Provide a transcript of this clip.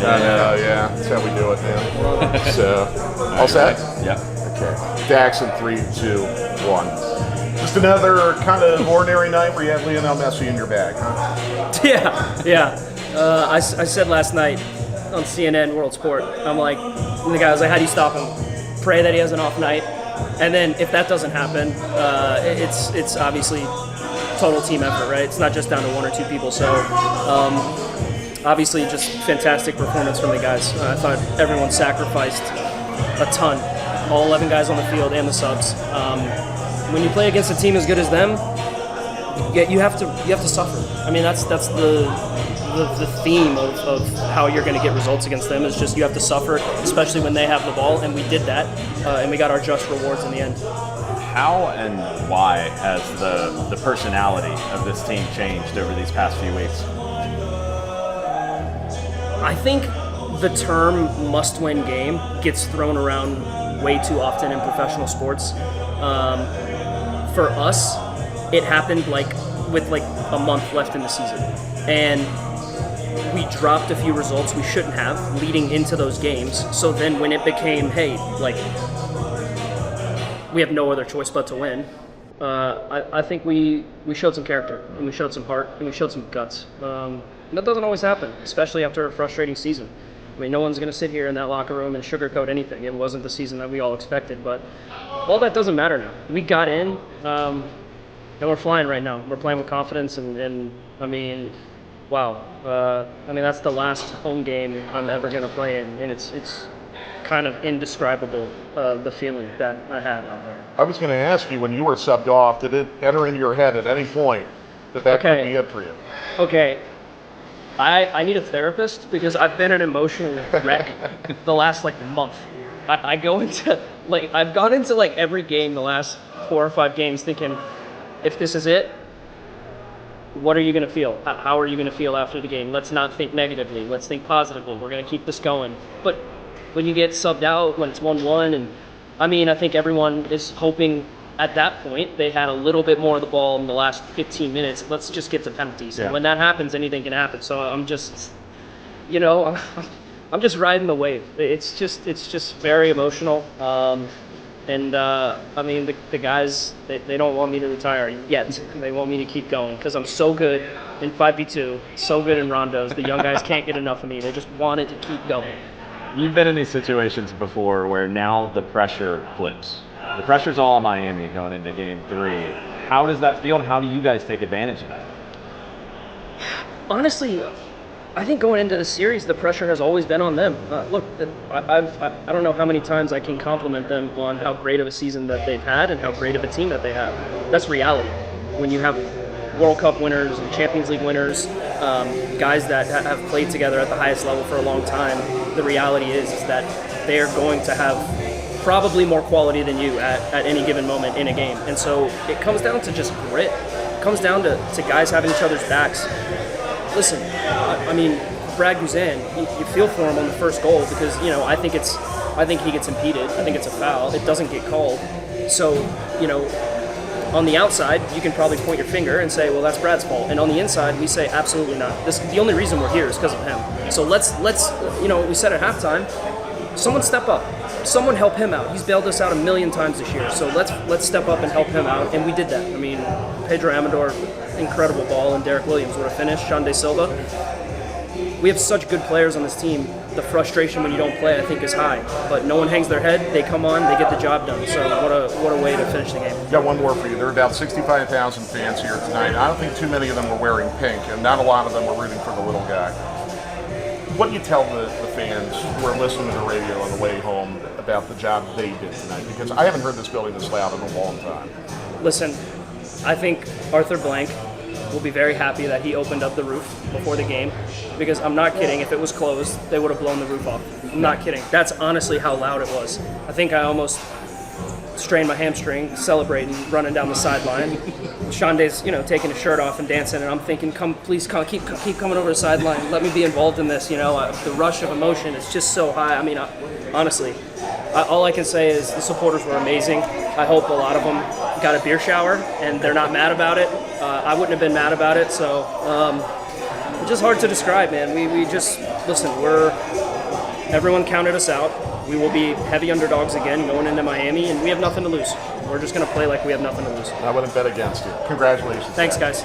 Yeah, that's how we do it, man. So, all set? Yeah. Okay. Dax in 3, 2, 1. Just another kind of ordinary night where you had Lionel Messi in your bag, huh? Yeah. I said last night on CNN World Sport, I'm like, the guy was like, how do you stop him? Pray that he has an off night. And then if that doesn't happen, it's obviously total team effort, right? It's not just down to one or two people. So obviously just fantastic performance from the guys. I thought everyone sacrificed a ton. All 11 guys on the field and the subs. When you play against a team as good as them, you have to suffer. I mean, that's the theme of how you're going to get results against them is just you have to suffer, especially when they have the ball, and we did that, and we got our just rewards in the end. How and why has the personality of this team changed over these past few weeks? I think the term must-win game gets thrown around way too often in professional sports. For us, it happened with a month left in the season, and we dropped a few results we shouldn't have leading into those games. So then when it became, hey, we have no other choice but to win, I think we showed some character, and we showed some heart, and we showed some guts. And that doesn't always happen, especially after a frustrating season. I mean, no one's going to sit here in that locker room and sugarcoat anything. It wasn't the season that we all expected, but all that doesn't matter now. We got in, and we're flying right now. We're playing with confidence, and I mean, wow. I mean, that's the last home game I'm ever going to play in, and it's kind of indescribable, the feeling that I had out there. I was going to ask you, when you were subbed off, did it enter into your head at any point that could be it for you? Okay. I need a therapist because I've been an emotional wreck the last month. I've gone into every game the last 4 or 5 games thinking, if this is it, what are you going to feel? How are you going to feel after the game? Let's not think negatively. Let's think positively. We're going to keep this going. But when you get subbed out, when it's 1-1, and I mean, I think everyone is hoping at that point they had a little bit more of the ball in the last 15 minutes. Let's just get to penalties. Yeah. And when that happens, anything can happen. So I'm just, I'm just riding the wave. It's just very emotional. And I mean, the guys, they don't want me to retire yet. They want me to keep going because I'm so good in 5v2, so good in rondos. The young guys can't get enough of me. They just wanted to keep going. You've been in these situations before where now the pressure flips. The pressure's all on Miami going into game 3. How does that feel, and how do you guys take advantage of that? Honestly, I think going into the series, the pressure has always been on them. Look, I don't know how many times I can compliment them on how great of a season that they've had and how great of a team that they have. That's reality. When you have World Cup winners and Champions League winners, guys that have played together at the highest level for a long time, the reality is that they're going to have probably more quality than you at any given moment in a game. And so it comes down to just grit. It comes down to guys having each other's backs. Listen, I mean, Brad Guzan, you feel for him on the first goal because, I think he gets impeded. I think it's a foul. It doesn't get called. So, on the outside, you can probably point your finger and say, well, that's Brad's fault. And on the inside, we say, absolutely not. The only reason we're here is because of him. So let's we said at halftime, someone step up. Someone help him out. He's bailed us out 1,000,000 times this year. So let's step up and help him out. And we did that. I mean, Pedro Amador, incredible ball, and Derek Williams would have finished. Sean De Silva. We have such good players on this team. The frustration when you don't play, I think, is high. But no one hangs their head. They come on. They get the job done. So what a way to finish the game. Got one more for you. There are about 65,000 fans here tonight. I don't think too many of them were wearing pink, and not a lot of them were rooting for the little guy. What do you tell the fans who are listening to the radio on the way home about the job they did tonight? Because I haven't heard this building this loud in a long time. Listen, I think Arthur Blank will be very happy that he opened up the roof before the game, because I'm not kidding. If it was closed, they would have blown the roof off. I'm not kidding. That's honestly how loud it was. I think I almost strained my hamstring celebrating, running down the sideline. Shande's, taking his shirt off and dancing, and I'm thinking, please keep coming over the sideline. Let me be involved in this. The rush of emotion is just so high. I mean, honestly, all I can say is the supporters were amazing. I hope a lot of them got a beer shower and they're not mad about it. I wouldn't have been mad about it. So it's just hard to describe, man. We just listen, everyone counted us out. We will be heavy underdogs again going into Miami, and we have nothing to lose. We're just going to play like we have nothing to lose. I wouldn't bet against you. Congratulations. Thanks, guys.